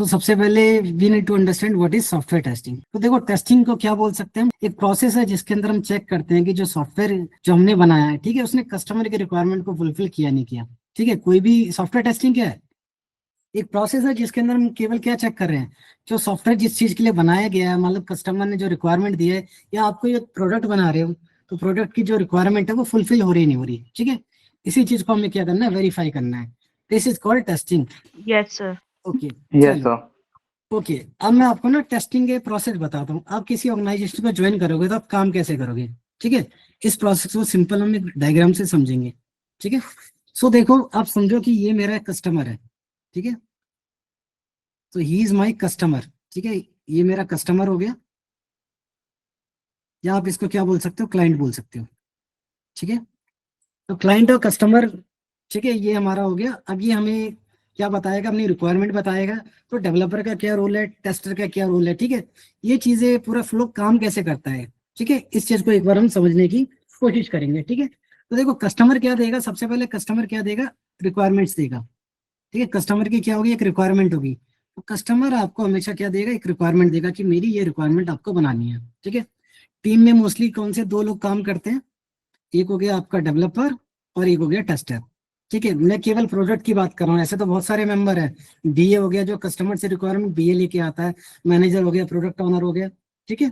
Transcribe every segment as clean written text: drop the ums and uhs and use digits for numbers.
सबसे पहले we need to understand what is software testing. तो देखो, टेस्टिंग को क्या बोल सकते हैं, एक प्रोसेस है जिसके अंदर हम चेक करते हैं कि जो सॉफ्टवेयर जो हमने बनाया है, ठीक है, उसने कस्टमर के रिक्वायरमेंट को फुलफिल किया नहीं किया। ठीक है, कोई भी सॉफ्टवेयर टेस्टिंग क्या है, एक प्रोसेस है जिसके अंदर हम केवल क्या चेक कर रहे हैं, जो सॉफ्टवेयर जिस चीज के लिए बनाया गया है, मतलब कस्टमर ने जो रिक्वायरमेंट दी है, या आपको ये प्रोडक्ट बना रहे हो तो प्रोडक्ट की जो रिक्वायरमेंट है वो फुलफिल हो रही नहीं हो रही। ठीक है, इसी चीज को हमें क्या करना है, वेरीफाई करना है। This is called testing. Yes, sir. Okay, Yes, चलो। sir. ओके, अब मैं आपको ना टेस्टिंग के प्रोसेस बताता हूँ। आप किसी ऑर्गेनाइजेशन को ज्वाइन करोगे तो आप काम कैसे करोगे। ठीक है, इस प्रोसेस को सिंपल हम एक डायग्राम से समझेंगे। ठीक है, सो देखो, आप समझो कि ये मेरा कस्टमर है। ठीक है, तो ही इज माई कस्टमर। ठीक है, ये मेरा कस्टमर हो गया, या आप इसको क्या बोल सकते हो, क्लाइंट बोल सकते हो। ठीक है, तो क्लाइंट और कस्टमर, ठीक है, ये हमारा हो गया। अब ये हमें क्या बताएगा, अपनी रिक्वायरमेंट बताएगा। तो डेवलपर का क्या रोल है, टेस्टर का क्या रोल है। ठीक है, ये चीजें पूरा फ्लो काम कैसे करता है। ठीक है, इस चीज को एक बार हम समझने की कोशिश करेंगे। ठीक है, तो देखो, कस्टमर क्या देगा, सबसे पहले कस्टमर क्या देगा, रिक्वायरमेंट्स देगा। ठीक है, कस्टमर की क्या होगी, एक रिक्वायरमेंट होगी। तो कस्टमर आपको हमेशा क्या देगा, एक रिक्वायरमेंट देगा कि मेरी ये रिक्वायरमेंट आपको बनानी है। ठीक है, टीम में मोस्टली कौन से दो लोग काम करते हैं, एक हो गया आपका डेवलपर और एक हो गया टेस्टर। ठीक है, मैं केवल प्रोडक्ट की बात कर रहा हूँ, ऐसे तो बहुत सारे मेंबर हैं। बीए हो गया जो कस्टमर से रिक्वायरमेंट बीए लेके आता है, मैनेजर हो गया, प्रोडक्ट ओनर हो गया। ठीक है,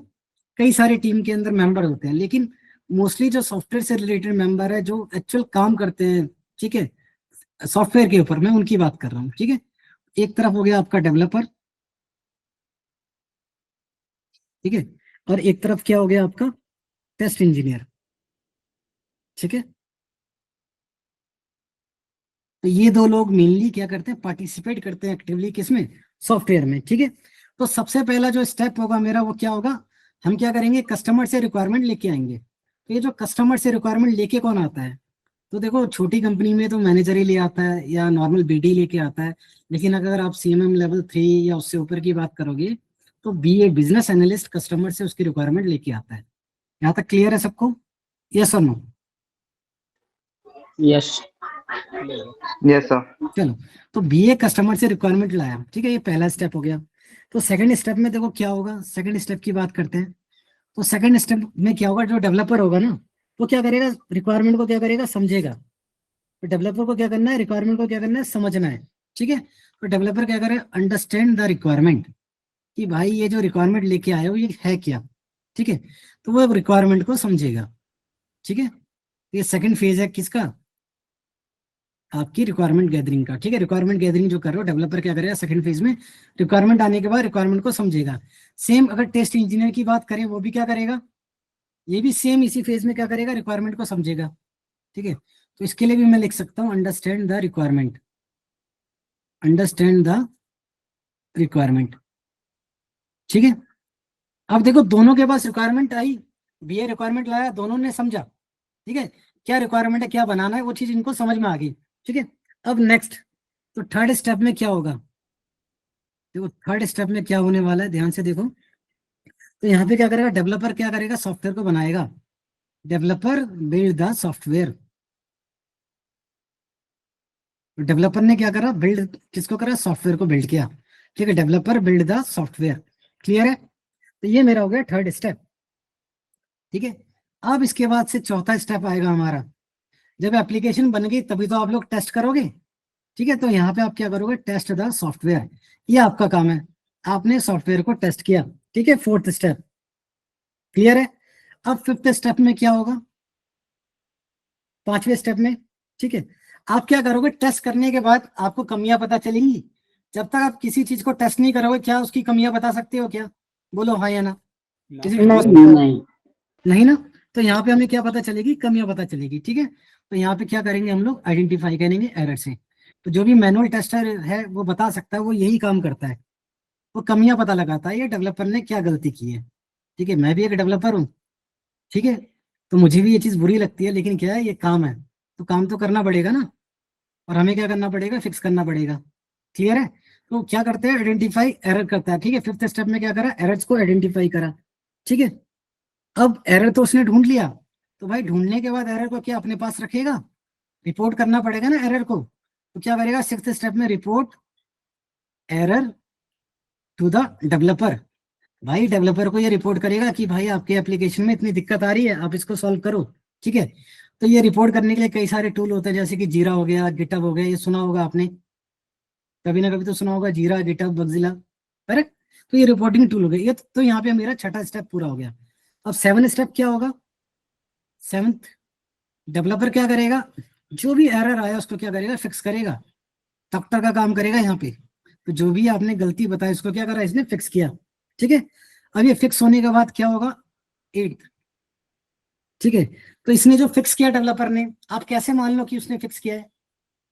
कई सारे टीम के अंदर मेंबर होते हैं, लेकिन मोस्टली जो सॉफ्टवेयर से रिलेटेड मेंबर है, जो एक्चुअल काम करते हैं, ठीक है, सॉफ्टवेयर के ऊपर, मैं उनकी बात कर रहा हूँ। ठीक है, एक तरफ हो गया आपका डेवलपर, ठीक है, और एक तरफ क्या हो गया आपका, टेस्ट इंजीनियर। ठीक है, तो ये दो लोग मेनली क्या करते हैं, पार्टिसिपेट करते हैं एक्टिवली किसमें, सॉफ्टवेयर में। ठीक है, तो सबसे पहला जो स्टेप होगा मेरा वो क्या होगा, हम क्या करेंगे, कस्टमर से रिक्वायरमेंट लेके आएंगे। तो ये जो कस्टमर से रिक्वायरमेंट लेके कौन आता है, तो देखो, छोटी कंपनी में तो मैनेजर ही ले आता है या नॉर्मल बीडी लेके आता है। लेकिन अगर आप सीएमएम लेवल 3 या उससे ऊपर की बात करोगे, तो बीए बिजनेस एनालिस्ट कस्टमर से उसकी रिक्वायरमेंट लेके आता है। यहाँ तक क्लियर है सबको, यस और नो। यस। Yes, sir. चलो, तो बीए कस्टमर से रिक्वायरमेंट लाया। ठीक है, ये पहला स्टेप हो गया। तो सेकंड स्टेप में देखो क्या होगा, सेकंड स्टेप की बात करते हैं। तो सेकंड स्टेप में क्या होगा, जो डेवलपर होगा ना, वो क्या करेगा, रिक्वायरमेंट को क्या करेगा, समझेगा। तो डेवलपर को क्या करना है, रिक्वायरमेंट को क्या करना है, समझना है। ठीक है, तो डेवलपर क्या करे, अंडरस्टैंड द रिक्वायरमेंट, कि भाई ये जो रिक्वायरमेंट लेके आए हो ये है क्या। ठीक है, तो वो रिक्वायरमेंट को समझेगा। ठीक है, ये सेकंड फेज है किसका, आपकी रिक्वायरमेंट गैदरिंग का। ठीक है, रिक्वायरमेंट गैदरिंग जो कर रहे हो, डेवलपर क्या करेगा, सेकंड फेज में रिक्वायरमेंट आने के बाद रिक्वायरमेंट को समझेगा। सेम अगर टेस्ट इंजीनियर की बात करें, वो भी क्या करेगा, ये भी सेम इसी फेज में क्या करेगा, रिक्वायरमेंट को समझेगा। ठीक है, तो इसके लिए भी मैं लिख सकता हूँ, understand the requirement, understand the requirement. ठीक है, अब देखो, दोनों के पास रिक्वायरमेंट आई, बीए रिक्वायरमेंट लाया, दोनों ने समझा। ठीक है, क्या रिक्वायरमेंट है, क्या बनाना है, वो चीज इनको समझ में आ गई। ठीक है, अब नेक्स्ट, तो थर्ड स्टेप में क्या होगा, देखो थर्ड स्टेप में क्या होने वाला है, ध्यान से देखो। तो यहाँ पे क्या करेगा, डेवलपर क्या करेगा, सॉफ्टवेयर को बनाएगा। Developer build the software. Developer ने क्या करा, बिल्ड किसको करा, सॉफ्टवेयर को बिल्ड किया। ठीक है, developer build the software. Clear है, तो ये मेरा हो गया थर्ड स्टेप। ठीक है, अब इसके बाद से चौथा स्टेप आएगा हमारा, जब एप्लीकेशन बन गई तभी तो आप लोग टेस्ट करोगे। ठीक है, तो यहाँ पे आप क्या करोगे, टेस्ट द सॉफ्टवेयर, ये आपका काम है। आपने सॉफ्टवेयर को टेस्ट किया। ठीक है, फोर्थ स्टेप क्लियर है। अब फिफ्थ स्टेप में क्या होगा, पांचवें स्टेप में, ठीक है, आप क्या करोगे, टेस्ट करने के बाद आपको कमियां पता चलेंगी। जब तक आप किसी चीज को टेस्ट नहीं करोगे, क्या उसकी कमियां बता सकते हो क्या, बोलो हाँ या ना। किसी चीज को नहीं। नहीं ना, तो यहाँ पे हमें क्या पता चलेगी, कमियां पता चलेगी। ठीक है, तो यहाँ पे क्या करेंगे हम लोग, आइडेंटिफाई करेंगे एरर से। तो जो भी मैनुअल टेस्टर है वो बता सकता है, वो यही काम करता है, वो कमियां पता लगाता है, ये डेवलपर ने क्या गलती की है। ठीक है, मैं भी एक डेवलपर हूँ। ठीक है, तो मुझे भी ये चीज बुरी लगती है, लेकिन क्या है, ये काम है, तो काम तो करना पड़ेगा ना। और हमें क्या करना पड़ेगा, फिक्स करना पड़ेगा। क्लियर है, तो क्या करते हैं, आइडेंटिफाई एरर करता है। ठीक है, फिफ्थ स्टेप में क्या करा, एरर्स को आइडेंटिफाई करा। ठीक है, अब एरर तो उसने ढूंढ लिया, तो भाई ढूंढने के बाद एरर को क्या अपने पास रखेगा, रिपोर्ट करना पड़ेगा ना एरर को। तो क्या करेगा, सिक्स्थ स्टेप में report error to the developer. भाई डेवलपर को ये रिपोर्ट करेगा कि भाई आपके एप्लीकेशन में इतनी दिक्कत आ रही है, आप इसको सॉल्व करो। ठीक है, तो ये रिपोर्ट करने के लिए कई सारे टूल होते हैं, जैसे कि जीरा हो गया, गिटहब हो गया, ये सुना होगा आपने, कभी ना कभी तो सुना होगा, जीरा, गिटहब, बगजिला। करेक्ट। तो ये रिपोर्टिंग टूल हो गया। ये तो यहाँ पे मेरा छठा स्टेप पूरा हो गया। अब 7 स्टेप क्या होगा? 7th, डेवलपर क्या करेगा? जो भी एरर आया उसको क्या करेगा? फिक्स करेगा। डॉक्टर का काम करेगा यहाँ पे। तो जो भी आपने गलती बताई उसको क्या करा? इसने फिक्स किया। ठीक है, अब ये फिक्स होने के बाद क्या होगा? 8th। ठीक है, तो इसने जो फिक्स किया डेवलपर ने, आप कैसे मान लो कि उसने फिक्स किया है?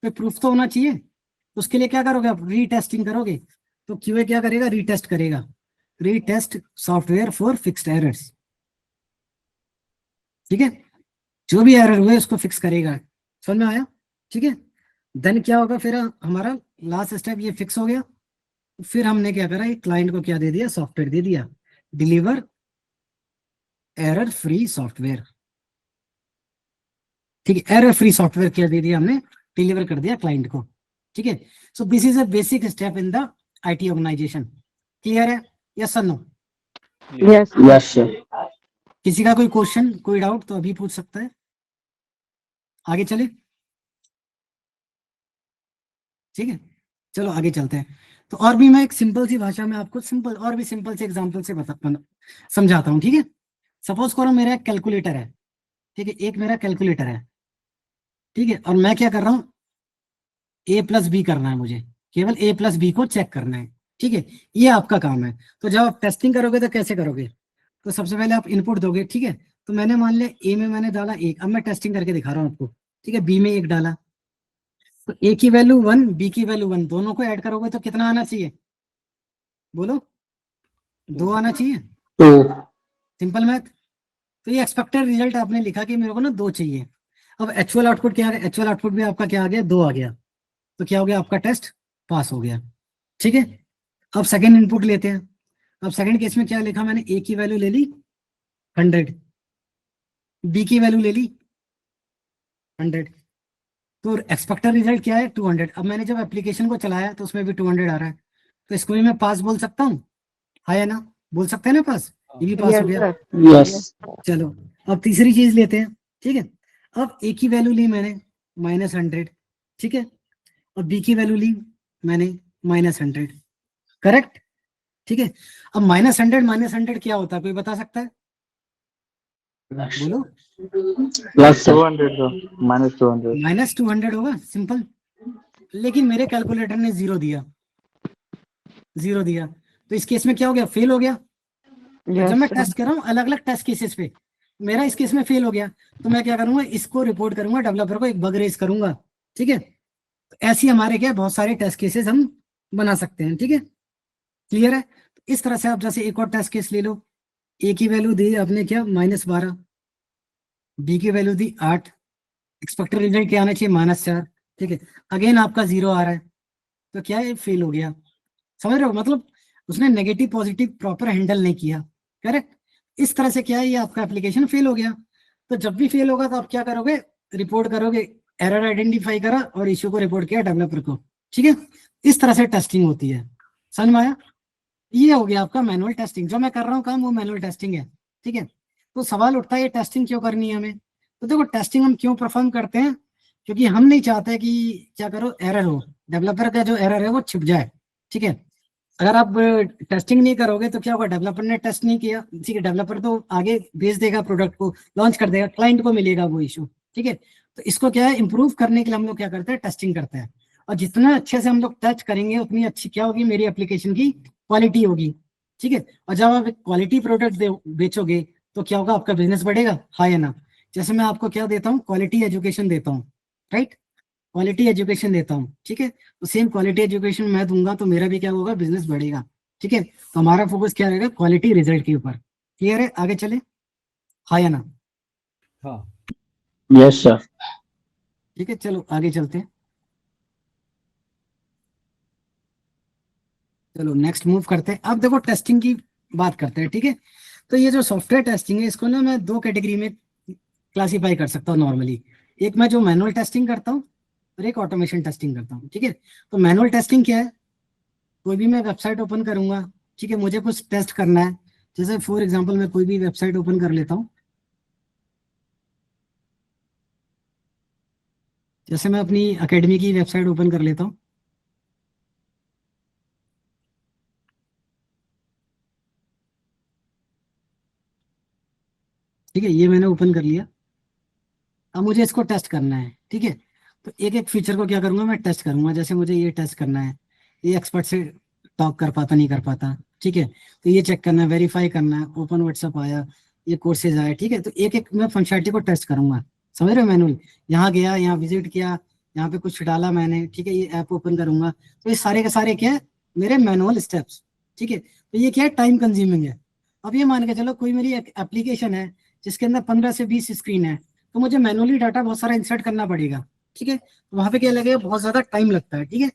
कोई प्रूफ तो होना चाहिए। तो उसके लिए क्या करोगे? आप रीटेस्टिंग करोगे। तो क्यूए क्या करेगा? रीटेस्ट करेगा। Retest software for fixed errors. ठीक है, जो भी एरर हुए उसको फिक्स करेगा। समझ में आया? ठीक है, देन क्या होगा फिर? हमारा लास्ट स्टेप ये फिक्स हो गया। फिर हमने क्या करा? क्लाइंट को क्या दे दिया? सॉफ्टवेयर दे दिया, डिलीवर एरर फ्री सॉफ्टवेयर। ठीक है, एरर फ्री सॉफ्टवेयर क्या दे दिया हमने? डिलीवर कर दिया क्लाइंट को। ठीक है, so this is a basic step in the IT organisation. Clear है? यस और नो? Yes. Yes sir. किसी का कोई क्वेश्चन, कोई डाउट तो अभी पूछ सकता है। आगे चले? ठीक है, चलो आगे चलते हैं। तो और भी मैं एक सिंपल सी भाषा में आपको सिंपल और भी सिंपल से एग्जांपल से समझाता हूँ। ठीक है, सपोज करो मेरा एक कैलकुलेटर है। ठीक है, एक मेरा कैलकुलेटर है। ठीक है, और मैं क्या कर रहा हूँ? A+B करना है मुझे, केवल A+B को चेक करना है। ठीक है, ये आपका काम है। तो जब आप टेस्टिंग करोगे तो कैसे करोगे? तो सबसे पहले आप इनपुट दोगे। ठीक है, तो मैंने मान लिया A में मैंने डाला 1, अब मैं टेस्टिंग करके दिखा रहा हूँ आपको। ठीक है, B में 1 डाला, तो A की वैल्यू 1, B की वैल्यू 1, दोनों को ऐड करोगे तो कितना आना चाहिए? बोलो, 2 आना चाहिए। टू। Simple math. तो ये एक्सपेक्टेड रिजल्ट आपने लिखा कि मेरे को ना 2 चाहिए। अब एक्चुअल आउटपुट क्या आ गया? एक्चुअल आउटपुट भी आपका क्या आ गया? 2 आ गया। तो क्या हो गया? आपका टेस्ट पास हो गया। ठीक है, अब सेकंड इनपुट लेते हैं। अब सेकंड केस में क्या लिखा मैंने? A की वैल्यू ले ली 100, B की वैल्यू ले ली 100, तो एक्सपेक्टेड रिजल्ट क्या है? 200। अब मैंने जब एप्लीकेशन को चलाया तो उसमें भी 200 आ रहा है, तो इसको भी मैं पास बोल सकता हूँ? हाँ या ना? बोल सकते हैं ना पास? ये भी पास हो Yes, गया। sir. यस। चलो, अब तीसरी चीज लेते हैं। ठीक है, अब A की वैल्यू ली मैंने -100। ठीक है, और B की वैल्यू ली मैंने -100। करेक्ट? ठीक है, अब -100 क्या होता है? कोई बता सकता है? बोलो। Plus sir. 200 sir. -200. -200 होगा, सिंपल। लेकिन मेरे कैलकुलेटर ने 0 दिया, 0 दिया, तो इस केस में क्या हो गया? फेल हो गया। तो Yes, जब मैं sir. टेस्ट कर रहा हूँ अलग अलग टेस्ट केसेस पे, मेरा इस केस में फेल हो गया, तो मैं क्या करूंगा? इसको रिपोर्ट करूंगा, डेवलपर को एक बग रेज करूंगा। ठीक है, तो ऐसी हमारे क्या बहुत सारे टेस्ट केसेस हम बना सकते हैं। ठीक है, क्लियर है? इस तरह से आप जैसे एक और टेस्ट केस ले लो। A की वैल्यू दी आपने क्या? -12, B की वैल्यू दी 8, एक्सपेक्टेड रिजल्ट क्या आना चाहिए? -4। ठीक है, अगेन आपका 0 आ रहा है, तो क्या है? फेल हो गया। समझ रहे हो? मतलब उसने नेगेटिव पॉजिटिव प्रॉपर हैंडल नहीं किया। करेक्ट? इस तरह से क्या है? ये आपका एप्लीकेशन फेल हो गया। तो जब भी फेल होगा तो आप क्या करोगे? रिपोर्ट करोगे, एरर आइडेंटिफाई करा और इश्यू को रिपोर्ट किया डेवलपर को। ठीक है, इस तरह से टेस्टिंग होती है। समझ में आया? ये हो गया आपका मैनुअल टेस्टिंग। जो मैं कर रहा हूँ काम वो मैनुअल टेस्टिंग है। ठीक है, तो सवाल उठता है ये टेस्टिंग क्यों करनी है हमें? तो देखो, टेस्टिंग हम क्यों परफॉर्म करते हैं? क्योंकि हम नहीं चाहते कि क्या करो, एरर हो, डेवलपर का जो एरर है वो छिप जाए। ठीक है, अगर आप टेस्टिंग नहीं करोगे तो क्या होगा? डेवलपर ने टेस्ट नहीं किया, ठीक है, डेवलपर तो आगे भेज देगा, प्रोडक्ट को लॉन्च कर देगा, क्लाइंट को मिलेगा वो इशू। ठीक है, तो इसको क्या है? इंप्रूव करने के लिए हम लोग क्या करते हैं? टेस्टिंग करते हैं। और जितना अच्छे से हम लोग टेस्ट करेंगे उतनी अच्छी क्या होगी? मेरी एप्लीकेशन की क्वालिटी होगी। ठीक है, और जब आप क्वालिटी प्रोडक्ट बेचोगे तो क्या होगा? आपका बिजनेस बढ़ेगा। हाँ या ना? जैसे मैं आपको क्या देता हूँ? क्वालिटी एजुकेशन देता हूँ, राइट? क्वालिटी एजुकेशन देता हूँ। ठीक है, तो सेम क्वालिटी एजुकेशन मैं दूंगा तो मेरा भी क्या होगा? बिजनेस बढ़ेगा। ठीक है, तो हमारा फोकस क्या रहेगा? क्वालिटी रिजल्ट के ऊपर। क्लियर है? आगे चले? हाँ या ना? हाँ। Yes sir. ठीक है, चलो आगे चलते हैं। चलो नेक्स्ट मूव करते हैं। अब देखो टेस्टिंग की बात करते हैं। ठीक है, तो ये जो सॉफ्टवेयर टेस्टिंग है इसको ना मैं 2 कैटेगरी में क्लासीफाई कर सकता हूँ नॉर्मली। एक मैं जो मैनुअल टेस्टिंग करता हूँ और एक ऑटोमेशन टेस्टिंग करता हूँ। ठीक है, तो मैनुअल टेस्टिंग क्या है? कोई भी मैं वेबसाइट ओपन करूंगा, ठीक है, मुझे कुछ टेस्ट करना है, जैसे फॉर एग्जांपल मैं कोई भी वेबसाइट ओपन कर लेता हूँ, जैसे मैं अपनी एकेडमी की वेबसाइट ओपन कर लेता हूँ। ठीक है, ये मैंने ओपन कर लिया। अब मुझे इसको टेस्ट करना है। ठीक है, तो एक एक फीचर को क्या करूंगा, मैं टेस्ट करूंगा। जैसे मुझे ये टेस्ट करना है, ये एक्सपर्ट से टॉक कर पाता नहीं कर पाता। ठीक है, तो ये चेक करना है, वेरीफाई करना है, ओपन व्हाट्सएप आया, ये कोर्सेज आए। ठीक है, तो एक एक मैं फंक्शनलिटी को टेस्ट करूंगा, समझ रहे हो। मैनुअल यहाँ गया, यहाँ विजिट किया, यहाँ पे कुछ डाला मैंने। ठीक है, ये ऐप ओपन करूंगा, तो ये सारे के सारे क्या है, मेरे मैनुअल स्टेप्स। ठीक है, तो ये क्या है, टाइम कंज्यूमिंग है। अब ये मान के चलो कोई मेरी एप्लीकेशन है जिसके अंदर 15 से 20 स्क्रीन है, तो मुझे मैनुअली डाटा बहुत सारा इंसर्ट करना पड़ेगा। ठीक है, तो वहां पे क्या लगेगा, बहुत ज्यादा टाइम लगता है। ठीक है,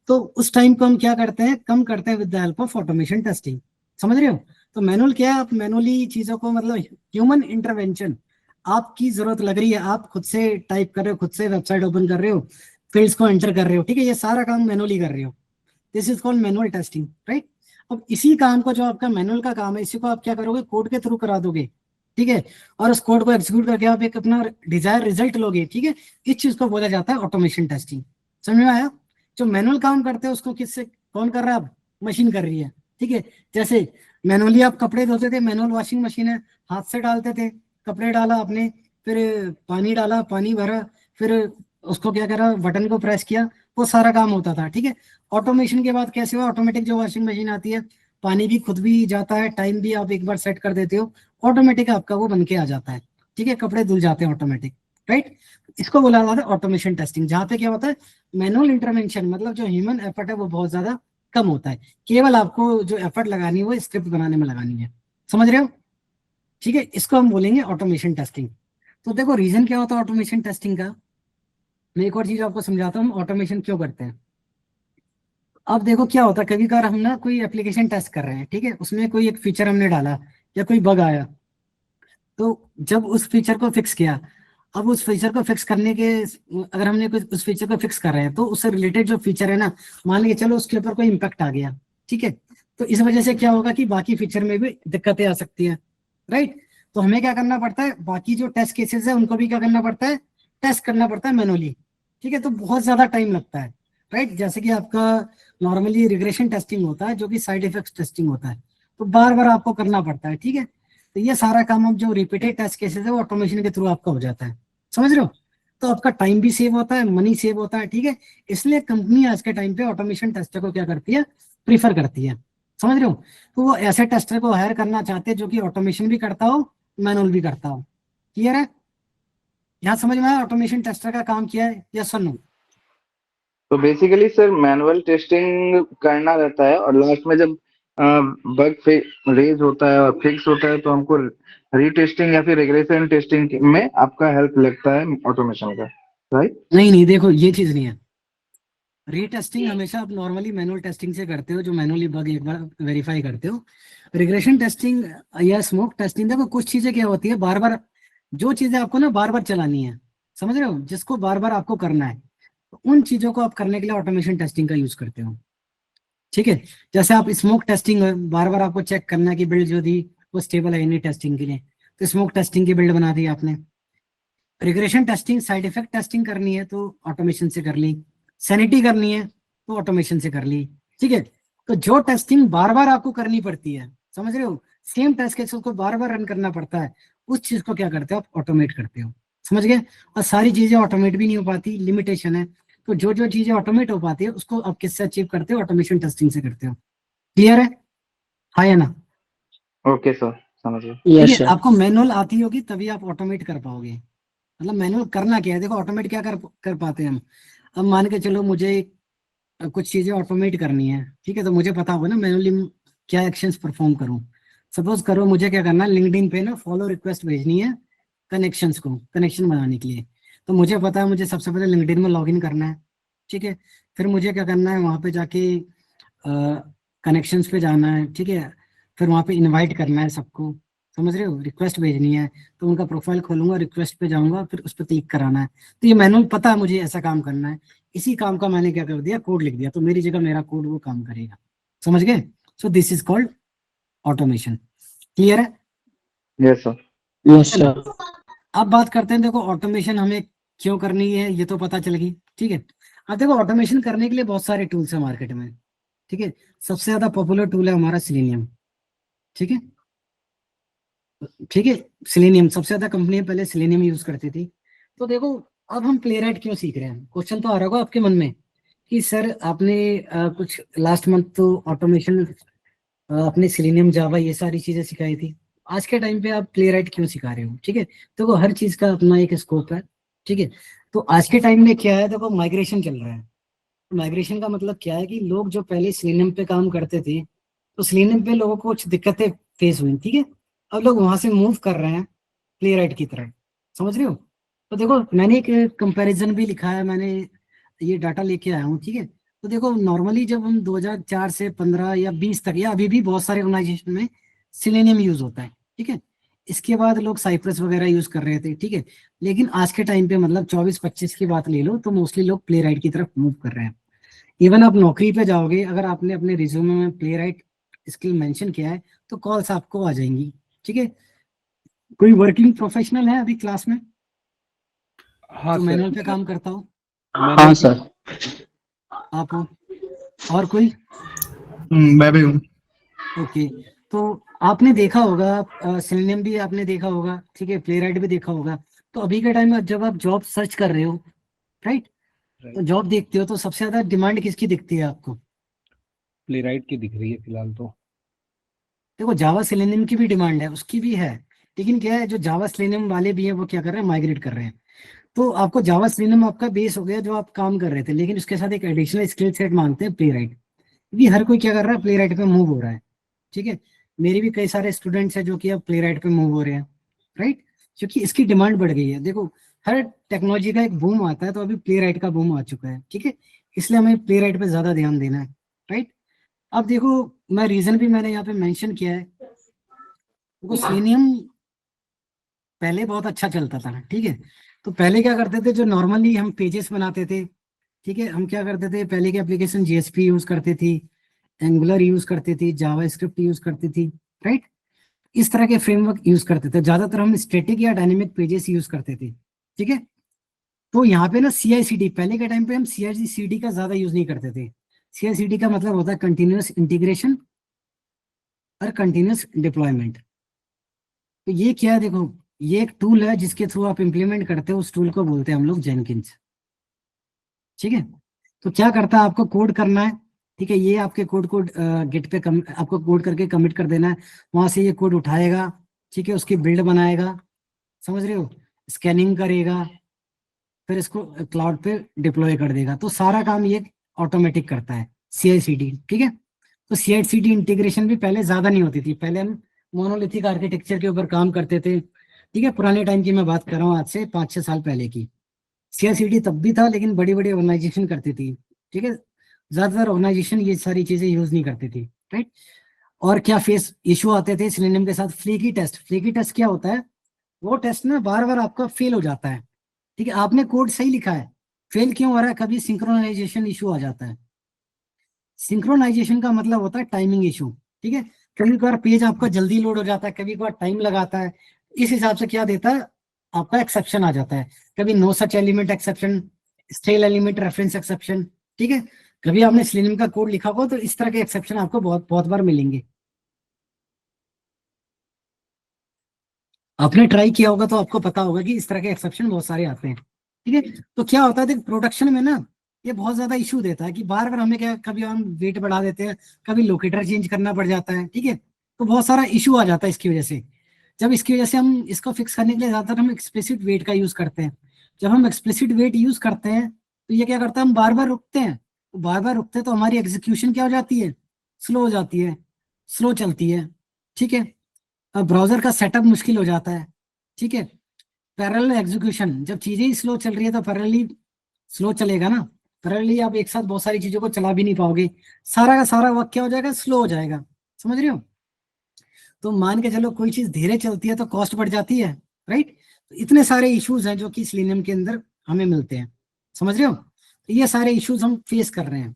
तो उस टाइम को हम क्या करते हैं, कम करते हैं with the help of automation testing. समझ रहे हो। तो मैनुअल क्या है, आप मैनुअली चीजों को, मतलब ह्यूमन इंटरवेंशन, आपकी जरूरत लग रही है, आप खुद से टाइप कर रहे हो, खुद से वेबसाइट ओपन कर रहे हो, फील्ड्स को एंटर कर रहे हो। ठीक है, ये सारा काम मैनुअली कर रहे हो, this is called manual testing, right. अब इसी काम को, जो आपका मैनुअल का काम है, इसी को आप क्या करोगे, कोड के थ्रू करा दोगे। ठीक है, और उस कोड को एग्जीक्यूट करके आप एक अपना डिजायर रिजल्ट लोगे। ठीक है, इस चीज को बोला जाता है ऑटोमेशन टेस्टिंग। समझ में आया। जो मैनुअल काम करते हैं उसको किससे, कौन कर रहा है, अब मशीन कर रही है। ठीक है, जैसे मैनुअली आप कपड़े धोते थे, मैनुअल वॉशिंग मशीन है, हाथ से डालते थे, कपड़े डाला आपने, फिर पानी डाला, पानी भरा, फिर उसको क्या करा, बटन को प्रेस किया, वो सारा काम होता था। ठीक है, ऑटोमेशन के बाद कैसे हुआ, ऑटोमेटिक जो वॉशिंग मशीन आती है, पानी भी खुद भी जाता है, टाइम भी आप एक बार सेट कर देते हो, ऑटोमेटिक आपका वो बन के आ जाता है। ठीक है, कपड़े धुल जाते हैं ऑटोमेटिक, राइट। इसको बोला जाता है ऑटोमेशन टेस्टिंग, जहाँ पे क्या होता है, मैनुअल इंटरवेंशन, मतलब जो ह्यूमन एफर्ट है वो बहुत ज्यादा कम होता है, केवल आपको जो एफर्ट लगानी है वो स्क्रिप्ट बनाने में लगानी है। समझ रहे हो। ठीक है, इसको हम बोलेंगे ऑटोमेशन टेस्टिंग। तो देखो रीजन क्या होता है ऑटोमेशन टेस्टिंग का, मैं एक और चीज आपको समझाता हूँ, ऑटोमेशन क्यों करते हैं। अब देखो क्या होता है, कभी कभार हम ना कोई एप्लीकेशन टेस्ट कर रहे हैं, ठीक है, उसमें कोई एक फीचर हमने डाला या कोई बग आया, तो जब उस फीचर को फिक्स किया, अब उस फीचर को फिक्स करने के, अगर हमने कुछ उस फीचर को फिक्स कर रहे हैं, तो उससे रिलेटेड जो फीचर है ना, मान लीजिए चलो उसके ऊपर कोई इम्पैक्ट आ गया। ठीक है, तो इस वजह से क्या होगा कि बाकी फीचर में भी दिक्कतें आ सकती हैं, राइट। तो हमें क्या करना पड़ता है, बाकी जो टेस्ट केसेस है उनको भी क्या करना पड़ता है, टेस्ट करना पड़ता है मैनुअली। ठीक है, तो बहुत ज्यादा टाइम लगता है, राइट। जैसे कि आपका नॉर्मली रिग्रेशन टेस्टिंग होता है, जो कि साइड इफेक्ट टेस्टिंग होता है, तो बार बार आपको करना पड़ता है। ठीक है, तो ये सारा काम अब जो रिपीटेड टेस्ट केसेस है वो ऑटोमेशन के थ्रू आपका हो जाता है। समझ रहे हो। तो आपका टाइम भी सेव होता है, मनी सेव होता है। ठीक है, इसलिए कंपनी आज के टाइम पे ऑटोमेशन टेस्टर को क्या करती है, प्रीफर करती है। समझ रहे हो। तो वो ऐसे टेस्टर को हायर करना चाहते हैं जो कि ऑटोमेशन भी करता हो, मैनुअल भी करता हो। क्लियर है। यहाँ समझ में आया ऑटोमेशन टेस्टर का काम किया है, या सुनो। तो बेसिकली सर मैनुअल टेस्टिंग करना रहता है और लास्ट में जब बग रेज होता है और फिक्स होता है तो हमको रीटेस्टिंग या फिर रिग्रेशन टेस्टिंग में आपका हेल्प लगता है ऑटोमेशन का, राइट। नहीं नहीं, देखो ये चीज नहीं है। रीटेस्टिंग हमेशा आप नॉर्मली मैनुअल टेस्टिंग से करते हो, जो मैनुअली बग एक बार वेरीफाई करते हो। रिग्रेशन टेस्टिंग या स्मोक टेस्टिंग, देखो कुछ चीजें क्या होती है, बार बार जो चीजें आपको ना बार बार चलानी है, समझ रहे हो, जिसको बार बार आपको करना है, तो उन चीजों को आप करने के लिए ऑटोमेशन टेस्टिंग का यूज करते हो। ठीक है, जैसे आप स्मोक टेस्टिंग बार बार आपको चेक करना है कि बिल्ड जो थी वो स्टेबल है नहीं टेस्टिंग के लिए, तो स्मोक टेस्टिंग की बिल्ड बना दी आपने। Regression testing side effect testing करनी है तो ऑटोमेशन से कर ली, सैनिटी करनी है तो ऑटोमेशन से कर ली। ठीक है, तो जो टेस्टिंग बार बार आपको करनी पड़ती है, समझ रहे हो, सेम टेस्ट केस को बार बार रन करना पड़ता है, उस चीज को क्या करते हो, आप ऑटोमेट करते हो। समझ गए। और सारी चीजें ऑटोमेट भी नहीं हो पाती, लिमिटेशन है। तो जो जो चीजें ऑटोमेट हो पाती है उसको आप किससे अचीव करते हो, ऑटोमेशन टेस्टिंग से करते हो। क्लियर है, हाँ या ना। ओके सर, समझ गए। ठीक Yes, है, sir. आपको मैनुअल आती होगी तभी आप ऑटोमेट कर पाओगे। मतलब मैनुअल करना क्या है, देखो ऑटोमेट क्या कर पाते हैं हम। अब मान के चलो मुझे कुछ चीजें ऑटोमेट करनी है, ठीक है, तो मुझे पता होगा ना मैनुअली क्या एक्शंस परफॉर्म करूं। सपोज करो मुझे क्या करना है, लिंक्डइन पे ना फॉलो रिक्वेस्ट भेजनी है कनेक्शंस को, कनेक्शन बनाने के लिए। तो मुझे पता है मुझे सबसे पहले लिंक्डइन में लॉगिन करना है। ठीक है, फिर मुझे क्या करना है, वहां पे जाके कनेक्शंस पे जाना है। ठीक है, फिर वहां पे इनवाइट करना है सबको, समझ रहे हो, रिक्वेस्ट भेजनी है, तो उनका प्रोफाइल खोलूंगा, रिक्वेस्ट पे जाऊंगा, फिर उस पर क्लिक कराना है। तो ये मैनुअल पता है मुझे ऐसा काम करना है, इसी काम का मैंने क्या कर दिया, कोड लिख दिया, तो मेरी जगह मेरा कोड वो काम करेगा। समझ गए। So this is called automation. Clear है? Yes sir. Yes, sir. अब बात करते हैं, देखो ऑटोमेशन हमें क्यों करनी है ये तो पता चल गई, ठीक है। अब देखो ऑटोमेशन करने के लिए बहुत सारे टूल्स हैं मार्केट में, ठीक है। सबसे ज्यादा पॉपुलर टूल है हमारा सेलेनियम, ठीक है, ठीक है। सेलेनियम सबसे ज्यादा कंपनियां पहले सेलेनियम यूज करती थी। तो देखो अब हम प्लेराइट क्यों सीख रहे हैं, क्वेश्चन तो आ रहा होगा आपके मन में कि सर आपने कुछ लास्ट मंथ तो ऑटोमेशन अपने सेलेनियम जावा ये सारी चीजें सिखाई थी, आज के टाइम पे आप प्लेराइट क्यों सिखा रहे हो, ठीक है। देखो हर चीज का अपना एक स्कोप है, ठीक है। तो आज के टाइम में क्या है, देखो माइग्रेशन चल रहा है। माइग्रेशन का मतलब क्या है कि लोग जो पहले सेलेनियम पे काम करते थे, तो सेलेनियम पे लोगों को कुछ दिक्कतें फेस हुई, ठीक है। अब लोग वहां से मूव कर रहे हैं प्लेराइट की तरफ, समझ रहे हो। तो देखो मैंने एक कंपैरिजन भी लिखा है, मैंने ये डाटा लेके आया हूँ, ठीक है। तो देखो नॉर्मली जब हम 2004 से 15 या 20 तक, या अभी भी बहुत सारे ऑर्गेनाइजेशन में सेलेनियम यूज होता है, ठीक है। इसके बाद लोग साइप्रस वगैरह यूज कर रहे थे, ठीक है। लेकिन आज के टाइम पे मतलब 24-25 की बात ले लो तो मोस्टली लोग प्लेराइट की तरफ मूव कर रहे हैं। इवन आप नौकरी पे जाओगे, अगर आपने अपने रिज्यूमे में प्लेराइट स्किल मेंशन किया है तो कॉल्स आपको आ जाएंगी, ठीक है। कोई वर्किंग प्रोफेशनल है अभी क्लास में हाँ जो सर। मैनुअल पे काम करता हो? हाँ सर। आप हो? और कोई? मैं भी हूँ। ओके। तो आपने देखा होगा सेलेनियम भी आपने देखा होगा, ठीक है, प्लेराइट भी देखा होगा। तो अभी के टाइम में जब आप जॉब सर्च कर रहे हो, राइट, तो जॉब देखते हो तो सबसे ज्यादा डिमांड किसकी दिखती है आपको? प्लेराइट की दिख रही है फिलहाल तो। देखो जावा सेलेनियम की भी डिमांड है, उसकी भी है, लेकिन क्या है जो जावा सेलेनियम वाले भी हैं वो क्या कर रहे हैं, माइग्रेट कर रहे हैं। तो आपको जावा सेलेनियम आपका बेस हो गया जो आप काम कर रहे थे, लेकिन उसके साथ एक एडिशनल स्किल सेट मांगते हैं प्लेराइट। भी हर कोई क्या कर रहा है, प्लेराइट पे मूव हो रहा है, ठीक है। मेरे भी कई सारे स्टूडेंट्स हैं जो कि अब प्लेराइट पे मूव हो रहे हैं, राइट, क्योंकि इसकी डिमांड बढ़ गई है। देखो हर टेक्नोलॉजी का एक बूम आता है, तो अभी प्लेराइट का बूम आ चुका है, ठीक है। इसलिए हमें प्लेराइट पे ज्यादा ध्यान देना है, राइट। अब देखो मैं रीजन भी मैंने यहाँ पे मेंशन किया है। देखो सेलेनियम पहले बहुत अच्छा चलता था, ठीक है। तो पहले क्या करते थे, जो नॉर्मली हम पेजेस बनाते थे, ठीक है, हम क्या करते थे, पहले की एप्लीकेशन जेएसपी यूज करती थी, एंगुलर यूज करती थी, जावा स्क्रिप्ट यूज करती थी, राइट। इस तरह के फ्रेमवर्क यूज करते थे, ज्यादातर हम स्टैटिक या डायनेमिक पेजेस यूज करते थे, ठीक है। तो यहाँ पे ना CI/CD, पहले के टाइम पे हम CI/CD का ज्यादा यूज नहीं करते थे। CI/CD का मतलब होता है कंटिन्यूअस इंटीग्रेशन और कंटिन्यूअस डिप्लॉयमेंट। तो ये क्या है, देखो ये एक टूल है जिसके थ्रू आप इंप्लीमेंट करते हो, उस टूल को बोलते हैं हम लोग जेनकिंस, ठीक है। तो क्या करता है, आपको कोड करना है, ठीक है, ये आपके कोड को गिट पे आपको कोड करके कमिट कर देना है, वहां से ये कोड उठाएगा, ठीक है, उसकी बिल्ड बनाएगा, समझ रहे हो, स्कैनिंग करेगा, फिर इसको क्लाउड पे डिप्लॉय कर देगा। तो सारा काम ये ऑटोमेटिक करता है, CI/CD, ठीक है। तो CI/CD इंटीग्रेशन भी पहले ज्यादा नहीं होती थी, पहले हम मोनोलिथिक आर्किटेक्चर के ऊपर काम करते थे, ठीक है। पुराने टाइम की मैं बात कर रहा हूँ, आज से 5-6 साल पहले की। CI/CD तब भी था, लेकिन बड़ी बड़ी ऑर्गेनाइजेशन करती थी, ठीक है। ज्यादातर ऑर्गेनाइजेशन ये सारी चीजें यूज नहीं करती थी, राइट। और क्या फेस इशू आते थे सेलेनियम के साथ, फ्लेकी टेस्ट। फ्लेकी टेस्ट क्या होता है, वो टेस्ट ना बार बार आपका फेल हो जाता है, ठीक है। आपने कोड सही लिखा है, फेल क्यों हो रहा है, कभी सिंक्रोनाइजेशन इशू आ जाता है। सिंक्रोनाइजेशन का मतलब होता है टाइमिंग इशू, ठीक है। कभी कभार पेज आपका जल्दी लोड हो जाता है, कभी कभार टाइम लगाता है, इस हिसाब से क्या देता है, आपका एक्सेप्शन आ जाता है। कभी no such element exception, stale element reference exception, ठीक है। कभी आपने सेलेनियम का कोड लिखा हो तो इस तरह के एक्सेप्शन आपको बहुत बहुत बार मिलेंगे। आपने ट्राई किया होगा तो आपको पता होगा कि इस तरह के एक्सेप्शन बहुत सारे आते हैं, ठीक है। तो क्या होता है, देख प्रोडक्शन में ना ये बहुत ज्यादा इशू देता है कि बार बार हमें क्या, कभी हम वेट बढ़ा देते हैं, कभी लोकेटर चेंज करना पड़ जाता है, ठीक है। तो बहुत सारा इशू आ जाता है इसकी वजह से। जब इसकी वजह से हम इसको फिक्स करने के लिए ज्यादातर हम एक्सप्लिसिट वेट का यूज करते हैं। जब हम एक्सप्लिसिट वेट यूज करते हैं तो ये क्या करता है, हम बार बार रुकते हैं, तो बार बार रुकते हैं तो हमारी एग्जीक्यूशन क्या हो जाती है, स्लो हो जाती है, स्लो चलती है, ठीक है। अब ब्राउजर का सेटअप मुश्किल हो जाता है, ठीक है। पैरेलल एग्जीक्यूशन, जब चीजें ही स्लो चल रही है तो पैरेलली स्लो चलेगा ना, पैरेलली आप एक साथ बहुत सारी चीजों को चला भी नहीं पाओगे, सारा का सारा वर्क क्या हो जाएगा, स्लो हो जाएगा, समझ रहे हो। तो मान के चलो कोई चीज धीरे चलती है तो कॉस्ट बढ़ जाती है, राइट। तो इतने सारे इश्यूज हैं जो कि सेलेनियम के अंदर हमें मिलते हैं, समझ रहे हो। तो ये सारे इश्यूज हम फेस कर रहे हैं,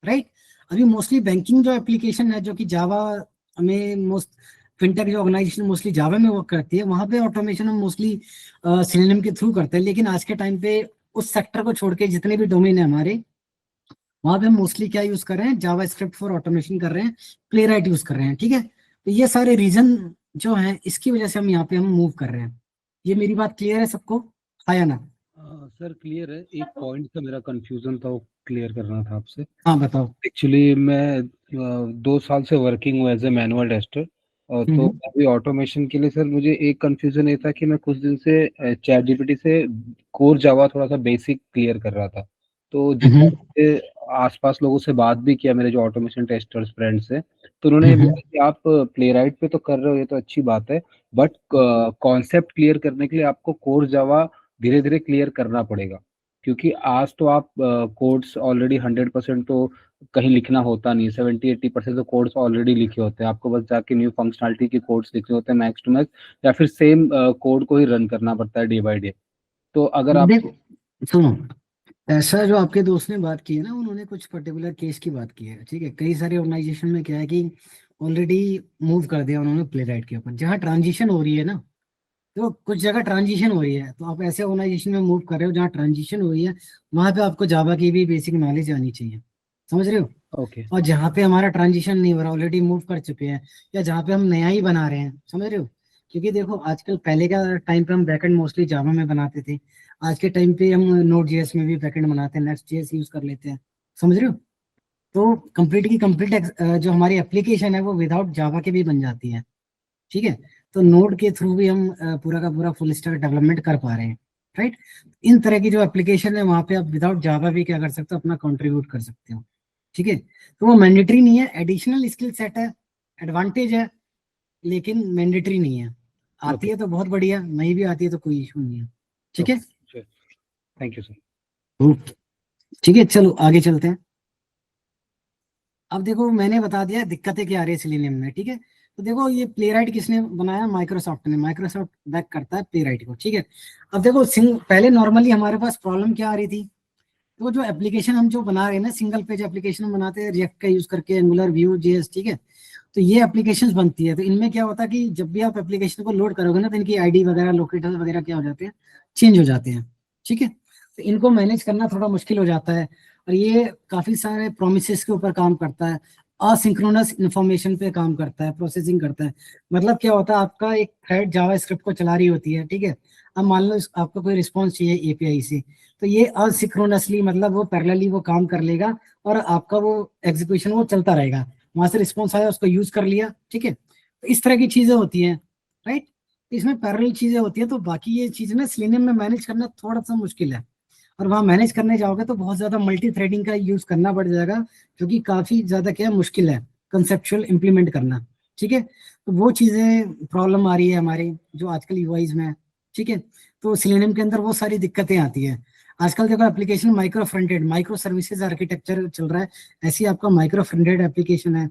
राइट। अभी मोस्टली बैंकिंग जो एप्लीकेशन है जो कि जावा में मोस्ट फिनटेक जो ऑर्गेनाइजेशन मोस्टली जावा में वर्क करती है, वहां पे ऑटोमेशन हम मोस्टली सिलेनियम के थ्रू करते हैं। लेकिन आज के टाइम पे उस सेक्टर को छोड़ के जितने भी डोमेन है हमारे, वहां पे हम मोस्टली क्या यूज कर रहे हैं, जावा स्क्रिप्ट फॉर ऑटोमेशन कर रहे हैं, प्लेराइट यूज कर रहे हैं। ठीक है, तो ये सारे रीजन जो हैं इसकी वजह से हम यहाँ पे हम मूव कर रहे हैं। ये मेरी बात क्लियर है सबको, हाँ या ना? सर क्लियर है। एक पॉइंट का मेरा कंफ्यूजन था, वो क्लियर करना था आपसे। हाँ बताओ। एक्चुअली मैं 2 साल से वर्किंग हूँ एज ए मैनुअल टेस्टर, तो अभी ऑटोमेशन के लिए सर मुझे एक कंफ्यूजन ये था कि मैं कुछ दिन से चैट जीपीटी से कोर जावा थोड़ा सा बेसिक क्लियर कर रहा था। तो जितना मुझे आसपास लोगों से बात भी किया, मेरे जो ऑटोमेशन टेस्टर्स फ्रेंड्स हैं, तो उन्होंने ये बोला कि आप प्लेराइट पे तो कर रहे हो, ये तो अच्छी बात है, बट कॉन्सेप्ट क्लियर करने के लिए आपको कोर जावा धीरे धीरे क्लियर करना पड़ेगा, क्योंकि आज तो आप कोड्स ऑलरेडी 100% तो कहीं लिखना होता नहीं, 70-80% तो कोड्स ऑलरेडी लिखे होते हैं। आपको बस जाके न्यू फंक्शनलिटी के कोड्स लिखने होते हैं मैक्स टू मैक्स, या फिर सेम कोड को ही रन करना पड़ता है डे बाय डे। तो अगर आप देख सुनो, ऐसा जो आपके दोस्त ने बात की है ना, उन्होंने कुछ पर्टिकुलर केस की बात की है। ठीक है, कई सारे ऑर्गेनाइजेशन में क्या है कि ऑलरेडी मूव कर दिया उन्होंने प्लेराइट के ऊपर। जहाँ ट्रांजिशन हो रही है ना, तो कुछ जगह ट्रांजिशन हो रही है, तो आप ऐसे ऑर्गेनाइजेशन में मूव कर रहे हो जहाँ ट्रांजिशन हो रही है, वहां पे आपको जावा की भी बेसिक नॉलेज आनी चाहिए। समझ रहे हो? ओके और जहाँ पे हमारा ट्रांजिशन नहीं हो रहा, ऑलरेडी मूव कर चुके हैं, या जहाँ पे हम नया ही बना रहे हैं, समझ रहे हो? क्योंकि देखो आजकल, पहले का टाइम पे हम बैकएंड मोस्टली जावा में बनाते थे, आज के टाइम पे हम नोड जेएस में भी बैकएंड बनाते हैं, नेक्स्ट जेएस यूज कर लेते हैं। समझ रहे हो? तो कंप्लीट की कंप्लीट जो हमारी एप्लीकेशन है वो विदाउट जावा के भी बन जाती है। ठीक है, तो नोड के थ्रू भी हम पूरा का पूरा फुल स्टैक डेवलपमेंट कर पा रहे हैं। राइट, इन तरह की जो एप्लीकेशन है वहां पे आप विदाउट जावा भी क्या कर सकते हो, अपना कंट्रीब्यूट कर सकते हो। ठीक है, तो वो मैंडेटरी नहीं है, एडिशनल स्किल सेट है, एडवांटेज है, लेकिन मैंडेटरी नहीं है। आती है तो बहुत बढ़िया, नहीं भी आती है तो कोई इशू नहीं है। ठीक है, थैंक यू सर। ओके, ठीक है, चलो आगे चलते हैं। अब देखो मैंने बता दिया दिक्कतें क्या आ रही है सिलेनियम में। ठीक है, तो देखो ये प्लेराइट किसने बनाया, माइक्रोसॉफ्ट ने। माइक्रोसॉफ्ट बैक करता है प्लेराइट को। ठीक है, अब देखो पहले नॉर्मली हमारे पास प्रॉब्लम क्या आ रही थी, तो जो एप्लीकेशन हम जो बना रहे हैं ना, सिंगल पेज एप्लीकेशन हम बनाते हैं रिएक्ट का यूज करके, एंगुलर, व्यू, जेएस। ठीक है, तो ये एप्लीकेशंस बनती है, तो इनमें क्या होता है कि जब भी आप एप्लीकेशन को लोड करोगे ना, तो इनकी आईडी वगैरह, लोकेटर वगैरह क्या हो जाते हैं, चेंज हो जाते हैं। ठीक है, तो इनको मैनेज करना थोड़ा मुश्किल हो जाता है, और ये काफी सारे प्रोमिसेस के ऊपर काम करता है, असिंक्रोनस इंफॉर्मेशन पे काम करता है, प्रोसेसिंग करता है। मतलब क्या होता है, आपका एक थ्रेड जावा स्क्रिप्ट को चला रही होती है। ठीक है, अब मान लो आपको कोई रिस्पॉन्स चाहिए एपीआई से, तो ये असिंक्रोनसली, मतलब वो पैरेलली वो काम कर लेगा, और आपका वो एग्जीक्यूशन वो चलता रहेगा। वहां से रिस्पॉन्स आया, उसको यूज कर लिया। ठीक है, तो इस तरह की चीजें होती हैं। राइट, इसमें पैरेलल चीजें होती है, तो बाकी ये चीज ना सिलेनियम में मैनेज करना थोड़ा सा मुश्किल है। और वहां मैनेज करने जाओगे तो बहुत ज्यादा मल्टी थ्रेडिंग का यूज करना पड़ जाएगा, जो कि काफी ज्यादा क्या मुश्किल है कंसेप्चुअल इंप्लीमेंट करना। ठीक है, तो वो चीजें प्रॉब्लम आ रही है हमारी जो आजकल यूआईज में है। ठीक है, तो सिलेनियम के अंदर वो सारी दिक्कतें आती है। आजकल देखो application micro fronted, micro services architecture चल रहा है, ऐसी आपका माइक्रो फ्रंटेड एप्लीकेशन है,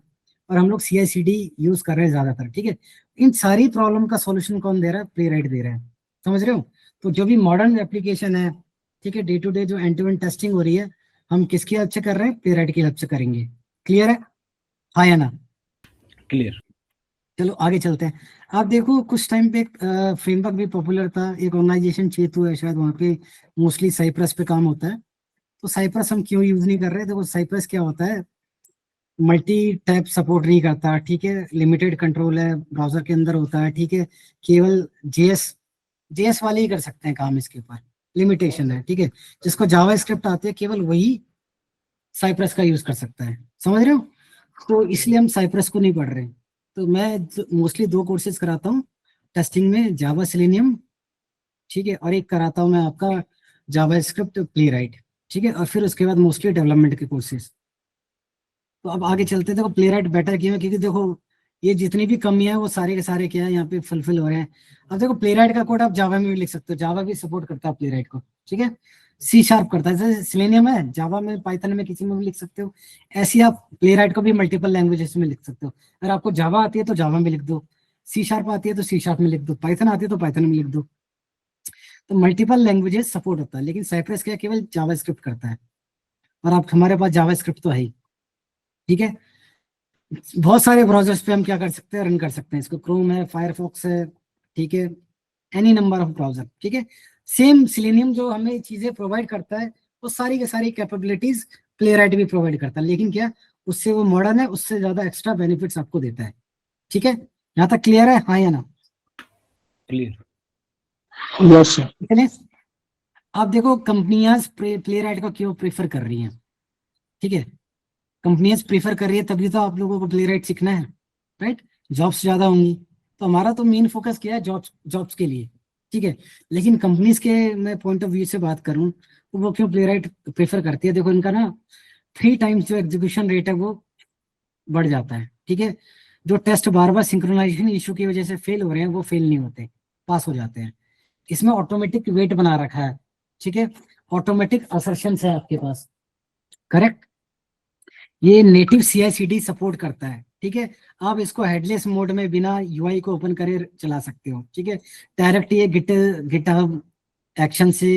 और हम लोग CI/CD यूज कर रहे हैं ज्यादातर। ठीक है, इन सारी प्रॉब्लम का सॉल्यूशन कौन दे रहा है, प्लेराइट दे रहा है। समझ रहे हो? तो जो भी मॉडर्न एप्लीकेशन है, ठीक है, डे टू डे जो एंड टू एंड टेस्टिंग हो रही है, हम किसकी हेल्प से कर रहे हैं, प्लेराइट की हेल्प से करेंगे। क्लियर है, हाँ या ना? क्लियर। चलो आगे चलते हैं। आप देखो कुछ टाइम पे एक फ्रेमवर्क भी पॉपुलर था, एक ऑर्गेनाइजेशन चेतु है शायद, वहाँ पे मोस्टली साइप्रस पे काम होता है। तो साइप्रस हम क्यों यूज नहीं कर रहे? देखो साइप्रस क्या होता है, मल्टी टैब सपोर्ट नहीं करता। ठीक है, लिमिटेड कंट्रोल है, ब्राउजर के अंदर होता है। ठीक है, केवल जेएस वाले ही कर सकते हैं काम इसके ऊपर, लिमिटेशन है। ठीक है, जिसको जावा स्क्रिप्ट आते हैं केवल वही साइप्रस का यूज कर सकता है। समझ रहे हो? तो इसलिए हम साइप्रस को नहीं पढ़ रहे। तो मैं मोस्टली 2 कोर्सेज कराता हूँ टेस्टिंग में, जावा सिलेनियम, ठीक है, और एक कराता हूँ मैं आपका जावा स्क्रिप्ट प्लेराइट। ठीक है, और फिर उसके बाद मोस्टली डेवलपमेंट के कोर्सेज। तो अब आगे चलते हैं। देखो प्लेराइट बेटर क्यों है, क्योंकि देखो ये जितनी भी कमियां हैं वो सारे के सारे क्या है यहाँ पे फुलफिल हो रहे हैं। अब देखो प्लेराइट का कोड आप जावा में भी लिख सकते हो, जावा भी सपोर्ट करता है प्लेराइट को। ठीक है, C# करता है, जैसे सिलेनियम है जावा में, पाइथन में, किसी में भी लिख सकते हो। ऐसे ही आप प्लेराइट को भी मल्टीपल लैंग्वेजेस में लिख सकते हो। अगर आपको जावा आती है तो जावा में लिख दो, C# आती है तो C# में लिख दो, पाइथन आती है तो पाइथन में लिख दो। तो मल्टीपल लैंग्वेजेस सपोर्ट होता है, लेकिन साइप्रस क्या केवल जावा स्क्रिप्ट करता है, और आप हमारे पास जावा स्क्रिप्ट तो है ही। ठीक है। बहुत सारे ब्राउजर्स पे हम क्या कर सकते हैं, रन कर सकते हैं इसको। क्रोम है, फायरफॉक्स है, ठीक है, एनी नंबर ऑफ ब्राउजर, ठीक है। सेम सिलेनियम जो हमें चीजें प्रोवाइड करता है वो सारी की सारी कैपेबिलिटीज प्लेराइट भी प्रोवाइड करता है, लेकिन क्या उससे वो मॉडर्न है, उससे ज्यादा एक्स्ट्रा बेनिफिट्स आपको देता है, ठीक है। यहाँ तक क्लियर है, हाँ या ना? क्लियर। Yes, sir. चलिए आप देखो कंपनियां प्लेराइट को क्यों प्रेफर कर रही हैं, ठीक है। कंपनियां प्रेफर कर रही है तभी तो आप लोगों को प्लेराइट सीखना है, राइट। जॉब्स ज्यादा होंगी, तो हमारा तो मेन फोकस क्या है, जॉब्स जॉब्स के लिए, ठीक है। लेकिन कंपनीज के मैं पॉइंट ऑफ व्यू से बात करूं तो वो क्यों प्लेराइट प्रेफर करती है, देखो इनका ना 3 टाइम्स जो एग्जीक्यूशन रेट है वो बढ़ जाता है, ठीक है। जो टेस्ट बार बार सिंक्रोनाइजेशन इशू की वजह से फेल हो रहे हैं वो फेल नहीं होते, पास हो जाते हैं। इसमें ऑटोमेटिक वेट बना रखा है, ठीक है, ऑटोमेटिक असर्शन है आपके पास, करेक्ट। ये नेटिव CI/CD सपोर्ट करता है, ठीक है। आप इसको हेडलेस मोड में बिना UI को ओपन करे चला सकते हो, ठीक है। डायरेक्ट ये गिटहब एक्शन से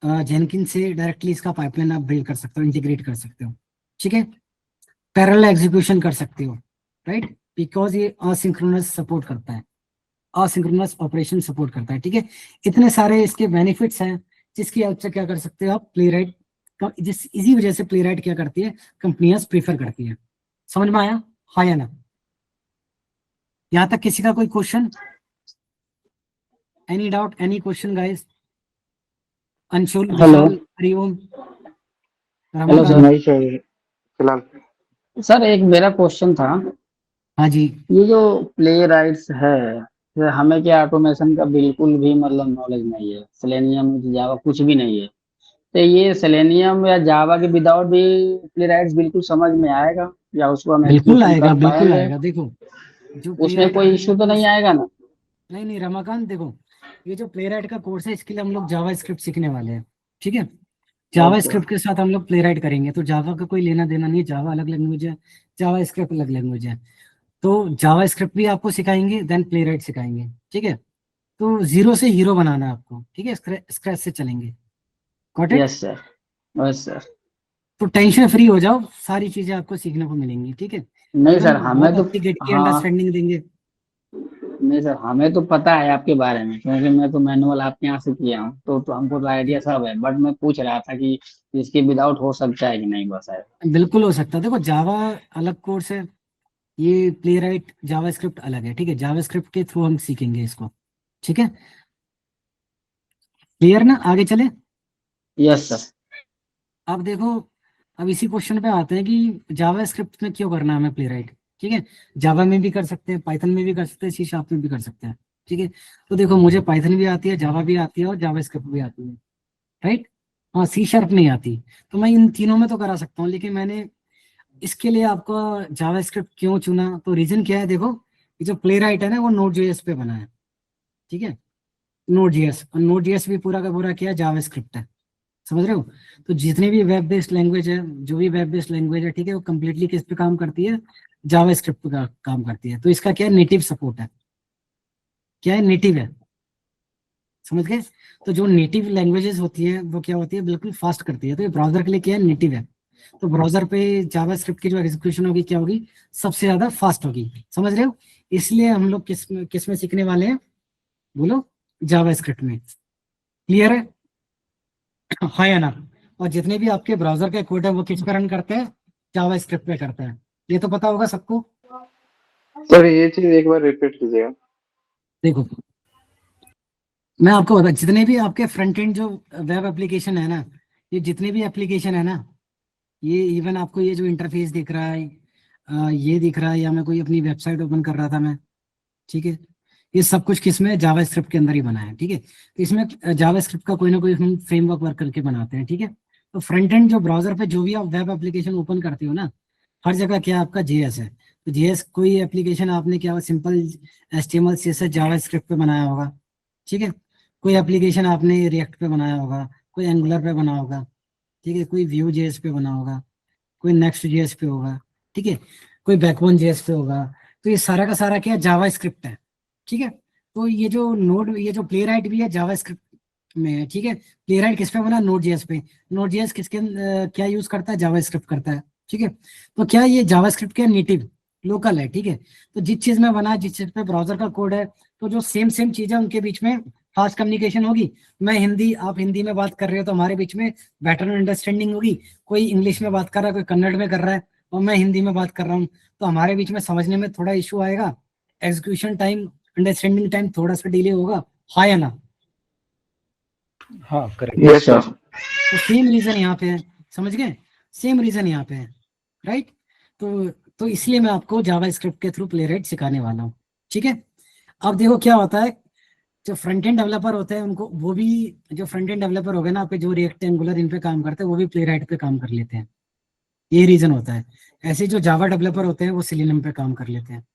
जेनकिन से डायरेक्टली इसका पाइपलाइन आप बिल्ड कर सकते हो, इंटीग्रेट कर सकते हो, ठीक है। पैरेलल एग्जीक्यूशन कर सकते हो, राइट, बिकॉज ये असिंक्रोनस सपोर्ट करता है, असिंक्रोनस ऑपरेशन सपोर्ट करता है, ठीक है। इतने सारे इसके बेनिफिट्स हैं जिसकी हेल्प से क्या कर सकते हो आप प्लेराइट जिस इसी वजह से प्लेराइट क्या करती है, कंपनियां प्रीफर करती है। समझ में आया, हाँ या ना? यहां तक किसी का कोई question, any doubt, any question guys? Anshul, Hello. विशाल, हरिओम, Hello, रमाकांत। sir. नहीं सर, फिलहाल। सर एक मेरा क्वेश्चन था, हाँ जी, ये जो प्ले राइट्स है, ये हमें क्या ऑटोमेशन का बिल्कुल भी मतलब नॉलेज नहीं है, सेलेनियम जावा कुछ भी नहीं है, तो ये सेलेनियम या जावा के विदाउट भी प्ले राइट्स बिल्कुल समझ में आएगा, या उसको हम बिल्कुल एग्जीक्यूशन आएगा, कर बिल्कुल पाएंगे, आएगा। देखो जो उसमें प्लेराइट कोई इश्यू तो नहीं आएगा ना? नहीं नहीं रमाकांत, देखो ये जो प्लेराइट का कोर्स है इसके लिए हम लोग जावा स्क्रिप्ट सीखने वाले हैं, ठीक है। जावा ओके। स्क्रिप्ट के साथ हम लोग प्लेराइट करेंगे, तो जावा का कोई लेना देना नहीं है, जावा अलग लैंग्वेज है, जावा स्क्रिप्ट अलग लैंग्वेज है। तो जावा स्क्रिप्ट भी आपको सिखाएंगे, देन प्लेराइट सिखाएंगे, ठीक है। तो जीरो से हीरो बनाना है आपको, ठीक है, स्क्रैच से चलेंगे, got it. Yes sir, yes sir. तो टेंशन फ्री हो जाओ, सारी चीजें आपको सीखने को मिलेंगी, ठीक है। नहीं केवल सर, हमें बहुत तो, अपनी गेट की हाँ, अंडरस्टैंडिंग देंगे। नहीं सर हमें तो पता है आपके बारे में, क्योंकि मैं तो मैनुअल आपके यहाँ से किया हूँ, तो हमको तो आइडिया सब है, बट मैं पूछ रहा था कि इसके विदाउट हो सकता है कि नहीं, बस है। बिल्कुल हो सकता है, देखो जावा अलग कोर्स है, ये प्लेराइट जावा स्क्रिप्ट अलग है, ठीक है। जावा स्क्रिप्ट के थ्रू हम सीखेंगे इसको, ठीक है। क्लियर ना, आगे चले। Yes sir. अब देखो, अब इसी क्वेश्चन पे आते हैं कि जावा स्क्रिप्ट में क्यों करना है हमें प्लेराइट, ठीक है। जावा में भी कर सकते हैं, पाइथन में भी कर सकते हैं, सी शार्प में भी कर सकते हैं, ठीक है। तो देखो मुझे पाइथन भी आती है, जावा भी आती है और जावा स्क्रिप्ट भी आती है, राइट। हाँ, सी शार्प नहीं आती, तो मैं इन तीनों में तो करा सकता हूँ, लेकिन मैंने इसके लिए आपका जावा स्क्रिप्ट क्यों चुना, तो रीजन क्या है, देखो ये जो प्लेराइट है ना वो नोड जेएस पे बना है, ठीक है। नोड जेएस, और नोड जेएस भी पूरा का पूरा क्या है, जावा स्क्रिप्ट है, समझ रहे हो। तो जितने भी वेब बेस्ड लैंग्वेज है, जो भी वेब बेस्ड लैंग्वेज है, ठीक है, वो कंप्लीटली किस पे काम करती है, जावा स्क्रिप्ट पे काम करती है। तो इसका क्या है, नेटिव सपोर्ट है, क्या है, नेटिव है, समझ गए। तो जो नेटिव लैंग्वेजेस होती है वो क्या होती है, बिल्कुल फास्ट करती है, तो ये ब्राउजर के लिए क्या है, नेटिव है। तो ब्राउजर पे जावा स्क्रिप्ट की जो एग्जीक्यूशन होगी क्या होगी, सबसे ज्यादा फास्ट होगी, समझ रहे हो। इसलिए हम लोग किस में सीखने वाले हैं, बोलो, जावा स्क्रिप्ट में। क्लियर है, हाँ या ना? और जितने भी आपके ब्राउजर के कोड है वो किस पे रन करते हैं, जावा स्क्रिप्ट पे करते हैं, ये तो पता होगा सबको। सर ये चीज एक बार रिपीट कीजिएगा। देखो मैं आपको बता, जितने भी आपके फ्रंट एंड जो वेब एप्लीकेशन है ना, ये जितने भी एप्लीकेशन है ना, ये इवन आपको ये जो इंटरफेस दिख रहा है, ये दिख रहा है, या मैं कोई अपनी वेबसाइट ओपन कर रहा था मैं, ठीक है, ये सब कुछ किसमें, जावा स्क्रिप्ट के अंदर ही बना है, ठीक है। तो इसमें जावा स्क्रिप्ट का कोई ना कोई हम फ्रेमवर्क वर्क करके बनाते हैं, ठीक है। तो फ्रंट एंड जो ब्राउजर पे जो भी आप वेब एप्लीकेशन ओपन करते हो ना, हर जगह क्या आपका जेएस है। तो जेएस कोई एप्लीकेशन आपने क्या सिंपल HTML CSS जावा स्क्रिप्ट पे बनाया होगा, ठीक है। कोई एप्लीकेशन आपने रिएक्ट पे बनाया होगा, कोई एंगुलर पे बना होगा, ठीक है, कोई व्यू जेएस पे बना होगा, कोई नेक्स्ट जेएस पे होगा, ठीक है, कोई बैकबोन जेएस पे होगा। तो ये सारा का सारा क्या जावा स्क्रिप्ट है, ठीक है। तो ये जो नोड, ये जो प्लेराइट भी है जावा स्क्रिप्ट में है, ठीक है। प्लेराइट किस पे बना, नोड जेएस पे। नोड जेएस किसके क्या यूज करता है, जावा स्क्रिप्ट करता है, ठीक है। तो क्या ये जावास्क्रिप्ट के नेटिव लोकल है, ठीक है। तो जिस चीज में बना है, जिस चीज पे ब्राउजर का कोड है, तो जो सेम सेम चीज है उनके बीच में फास्ट कम्युनिकेशन होगी। मैं हिंदी, आप हिंदी में बात कर रहे हो तो हमारे बीच में बेटर अंडरस्टैंडिंग होगी। कोई इंग्लिश में बात कर रहा है, कोई कन्नड़ में कर रहा है, और मैं हिंदी में बात कर रहा हूँ, तो हमारे बीच में समझने में थोड़ा इशू आएगा। एग्जीक्यूशन टाइम, अंडरस्टैंडिंग टाइम थोड़ा सा डिले होगा, हाँ या ना? हाँ करेक्ट। Yes sir. तो सेम रीजन यहाँ पे है, समझ गए? सेम रीजन यहाँ पे है, राइट। तो इसलिए मैं आपको जावास्क्रिप्ट के थ्रू प्लेराइट सिखाने वाला हूँ, ठीक है। अब देखो क्या होता है, जो फ्रंट एंड डेवलपर होते हैं उनको, वो भी, जो फ्रंट एंड डेवलपर हो गए ना आपके, जो रिएक्ट एंगुलर इन पे काम करते हैं, वो भी प्लेराइट पे काम कर लेते हैं। ये रीजन होता है। ऐसे जो जावा डेवलपर होते हैं वो सिलेनियम पे काम कर लेते हैं,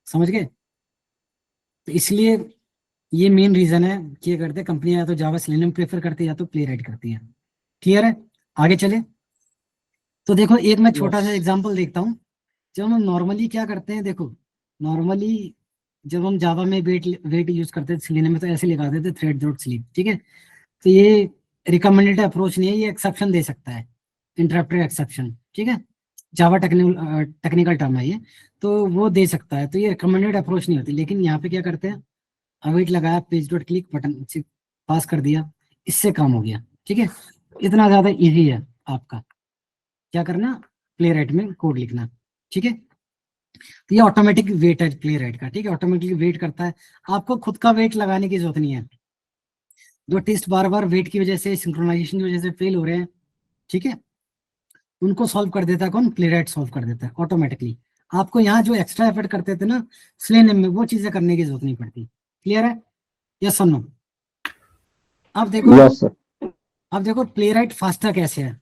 समझ गए? तो इसलिए ये मेन रीजन है कि ये करते कंपनियां या तो जावा सिलेनियम प्रेफर करती है या तो प्लेराइट करती है। क्लियर है? आगे चले तो देखो, एक मैं छोटा सा एग्जांपल देखता हूँ। जब हम नॉर्मली क्या करते हैं, देखो नॉर्मली जब हम जावा में वेट यूज करते थे सिलेनियम में, तो ऐसे लिखा देते थ्रेड डॉट स्लीप, ठीक है। तो ये रिकमेंडेड अप्रोच नहीं है, ये एक्सेप्शन दे सकता है, इंटरप्टर एक्सेप्शन, ठीक है। जावा टेक्निकल टर्म है ये, तो वो दे सकता है, तो ये रिकमेंडेड अप्रोच नहीं होती। लेकिन यहाँ पे क्या करते हैं, अवेट लगाया, पेज डॉट क्लिक बटन से पास कर दिया, इससे काम हो गया, ठीक है। इतना ज्यादा इजी है आपका क्या करना, प्लेराइट में कोड लिखना, ठीक है। तो ये ऑटोमेटिक वेट है प्लेराइट का, ठीक है, ऑटोमेटिकली वेट करता है। आपको खुद का वेट लगाने की जरूरत नहीं है। जो टेस्ट बार बार वेट की वजह से, सिंक्रोनाइजेशन की वजह से फेल हो रहे हैं, ठीक है, उनको सॉल्व कर देता है कौन, प्लेराइट सॉल्व कर देता है ऑटोमेटिकली। आपको यहाँ जो एक्स्ट्रा एफर्ट करते थे ना स्लेनियम में, वो चीजें करने की जरूरत नहीं पड़ती। क्लियर है? यस और नो? अब देखो, यस सर। अब देखो प्लेराइट फास्टर कैसे है।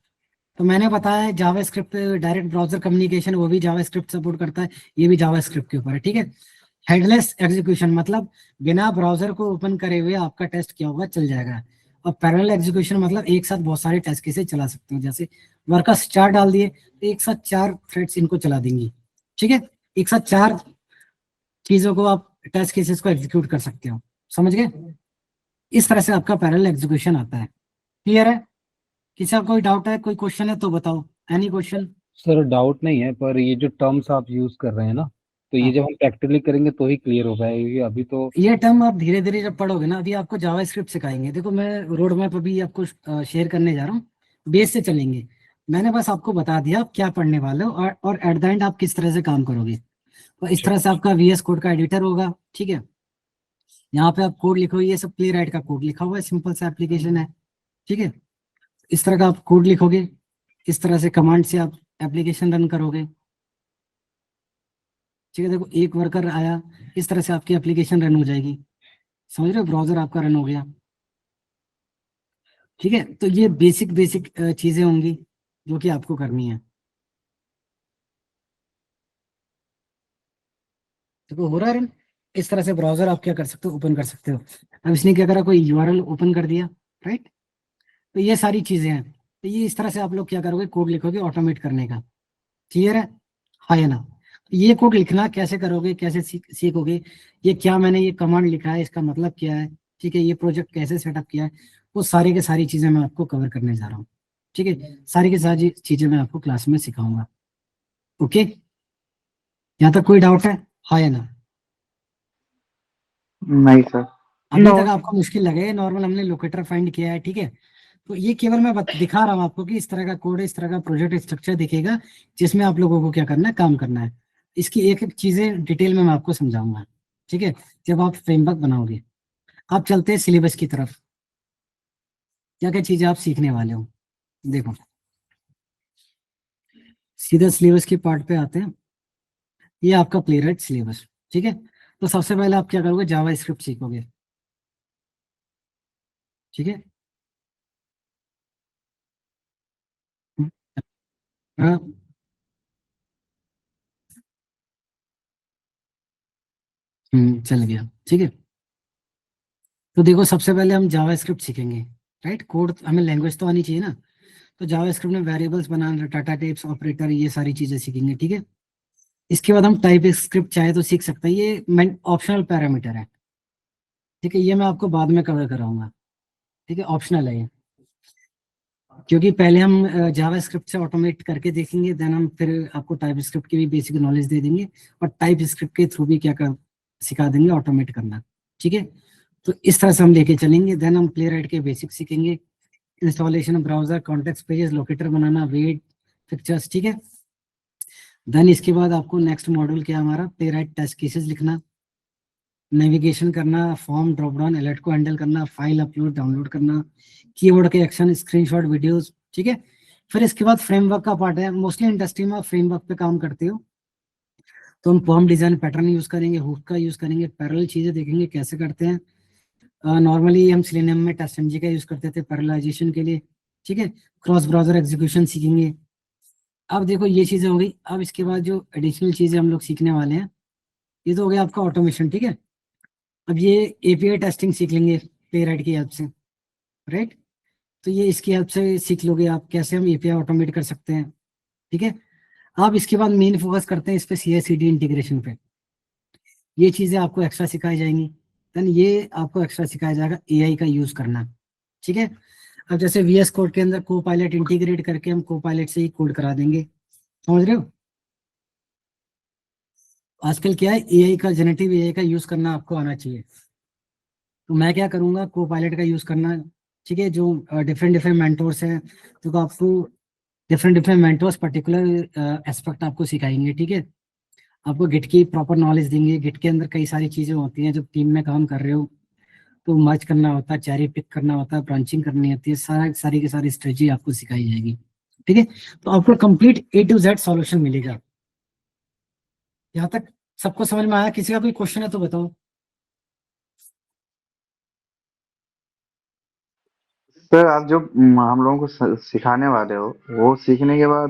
तो मैंने बताया जावास्क्रिप्ट डायरेक्ट ब्राउजर कम्युनिकेशन, वो भी जावास्क्रिप्ट सपोर्ट करता है, ये भी जावास्क्रिप्ट के ऊपर है, ठीक है। हेडलेस एग्जीक्यूशन मतलब बिना ब्राउजर को ओपन करे हुए आपका टेस्ट क्या होगा, चल जाएगा। और पैरेलल एग्जीक्यूशन मतलब एक साथ बहुत सारे टेस्ट केसेस चला सकते हैं। जैसे वर्कर्स 4 डाल दिए तो एक साथ 4 थ्रेड्स इनको चला देंगी, ठीक है। एक साथ 4 चीजों को आप टेस्ट केसेस को एग्जीक्यूट कर सकते हो, समझ गए? इस तरह से आपका पैरेलल एग्जीक्यूशन आता है। क्लियर है? किसी का कोई डाउट है, कोई क्वेश्चन है तो बताओ, एनी क्वेश्चन? सर डाउट नहीं है, पर ये जो टर्म्स आप यूज कर रहे हैं ना, तो ये जब हम प्रैक्टिकली करेंगे तो ही क्लियर हो पाएगा, क्योंकि अभी तो ये टर्म आप धीरे धीरे जब पढ़ोगे ना, अभी आपको जावास्क्रिप्ट सिखाएंगे। देखो मैं रोड मैप अभी आपको शेयर करने जा रहा हूँ, बेस से चलेंगे। मैंने बस आपको बता दिया आप क्या पढ़ने वाले हो, और एट द एंड आप किस तरह से काम करोगे। तो इस तरह से आपका VS कोड का एडिटर होगा, ठीक है। यहाँ पे आप कोड लिखोगे, ये सब प्लेराइट का कोड लिखा हुआ है, सिंपल सा एप्लीकेशन है, ठीक है। इस तरह का आप कोड लिखोगे, इस तरह से कमांड से आप एप्लीकेशन रन करोगे, ठीक है। देखो एक वर्कर आया, इस तरह से आपकी एप्लीकेशन रन हो जाएगी, समझ रहे हो, ब्राउजर आपका रन हो गया, ठीक है। तो ये बेसिक बेसिक चीजें होंगी जो कि आपको करनी है। देखो हो रहा है run? इस तरह से ब्राउजर आप क्या कर सकते हो, ओपन कर सकते हो। अब इसने क्या करा, कोई URL ओपन कर दिया, राइट। तो ये सारी चीजें हैं। तो ये इस तरह से आप लोग क्या करोगे, कोड लिखोगे ऑटोमेट करने का। क्लियर है? हाँ या ना? ये कोड लिखना कैसे करोगे, कैसे सीखोगे, ये क्या मैंने ये कमांड लिखा है इसका मतलब क्या है, ठीक है, ये प्रोजेक्ट कैसे सेटअप किया है, वो सारी के सारी चीजें मैं आपको कवर करने जा रहा हूँ, ठीक है। सारी की सारी चीजें मैं आपको क्लास में सिखाऊंगा। ओके, यहाँ तक कोई डाउट है, हाँ या ना? नहीं सर। अभी तक आपको मुश्किल लगे, नॉर्मल हमने लोकेटर फाइंड किया है, ठीक है। तो ये केवल मैं दिखा रहा हूँ आपको कि इस तरह का कोड है, इस तरह का प्रोजेक्ट स्ट्रक्चर दिखेगा, जिसमें आप लोगों को क्या करना है, काम करना है। इसकी एक एक चीजें डिटेल में मैं आपको समझाऊंगा, ठीक है, जब आप फ्रेमवर्क बनाओगे। आप चलते हैं सिलेबस की तरफ, क्या क्या चीजें आप सीखने वाले हो। देखो सीधा सिलेबस के पार्ट पे आते हैं। ये आपका प्लेराइट सिलेबस, ठीक है। तो सबसे पहले आप क्या करोगे, जावा स्क्रिप्ट सीखोगे, ठीक है। हाँ, चल गया, ठीक है। तो देखो सबसे पहले हम जावा स्क्रिप्ट सीखेंगे, राइट। कोड हमें लैंग्वेज तो आनी चाहिए ना। तो जावा स्क्रिप्ट में वेरिएबल्स बनाना, डाटा टाइप्स, ऑपरेटर, ये सारी चीजें सीखेंगे, ठीक है। इसके बाद हम टाइप स्क्रिप्ट चाहे तो सीख सकते हैं, ये ऑप्शनल पैरामीटर है, ठीक है। ये मैं आपको बाद में कवर कराऊंगा, ठीक है, ऑप्शनल है ये। क्योंकि पहले हम जावा स्क्रिप्ट से ऑटोमेट करके देखेंगे, देन हम फिर आपको टाइप स्क्रिप्ट की भी बेसिक नॉलेज दे देंगे और टाइप स्क्रिप्ट के थ्रू भी क्या कर सिखा देंगे ऑटोमेट करना। ठीक है, तो इस तरह से हम लेके चलेंगे। देन हम प्लेराइट के बेसिक सीखेंगे, installation, browser, context pages, locator बनाना, वेट, पिक्चर्स। ठीक है, देन इसके बाद आपको नेक्स्ट मॉड्यूल क्या हमारा, प्लेराइट टेस्ट केसेस लिखना, नेविगेशन करना, फॉर्म ड्रॉप डाउन अलर्ट को हैंडल करना, फाइल अपलोड डाउनलोड करना, कीवर्ड के एक्शन, स्क्रीनशॉट वीडियोस। ठीक है, फिर इसके बाद फ्रेमवर्क का पार्ट है। मोस्टली इंडस्ट्री में आप फ्रेमवर्क पे काम करते हो, तो हम फॉर्म डिजाइन पैटर्न यूज करेंगे, हुक का यूज करेंगे, पैरेलल चीजें देखेंगे कैसे करते हैं। नॉर्मली हम सिलेनियम में टेस्टएनजी का यूज करते थे पैरेललाइजेशन के लिए। ठीक है, क्रॉस ब्राउजर एग्जीक्यूशन सीखेंगे। अब देखो ये चीजें हो गई। अब इसके बाद जो एडिशनल चीजें हम लोग सीखने वाले हैं, ये तो हो गया आपका ऑटोमेशन। ठीक है, अब ये एपीआई टेस्टिंग सीख लेंगे प्लेराइट की हेल्प से, राइट। तो ये इसकी हेल्प से सीख लोगे आप कैसे हम एपीआई ऑटोमेट कर सकते हैं। ठीक है, अब इसके बाद मेन फोकस करते हैं इस पे CI/CD इंटीग्रेशन पे। ये चीजें आपको एक्स्ट्रा सिखाई जाएंगी। देन ये आपको एक्स्ट्रा सिखाया जाएगा एआई का यूज करना। ठीक है, अब जैसे VS कोड के अंदर को पायलट इंटीग्रेट करके हम को पायलट से ही कोड करा देंगे, समझ रहे हो। आजकल क्या है, एआई का, जेनेटिव एआई का यूज करना आपको आना चाहिए। तो मैं क्या करूंगा, को पायलट का यूज करना। ठीक है, जो डिफरेंट डिफरेंट मेंटोर्स हैं, तो आपको different different mentors particular aspect आपको सिखाएंगे। ठीक है, आपको गिट की प्रॉपर नॉलेज देंगे। गिट के अंदर कई सारी चीजें होती हैं, जब टीम में काम कर रहे हो तो मर्ज करना होता है, चेरी पिक करना होता है, ब्रांचिंग करनी होती है, सारी की सारी स्ट्रेटजी आपको सिखाई जाएगी। ठीक है, तो आपको complete A to Z solution मिलेगा। यहाँ तक सबको समझ में आया? किसी का कोई क्वेश्चन है तो बताओ। सर आप जो हम लोगों को सिखाने वाले हो, वो सीखने के बाद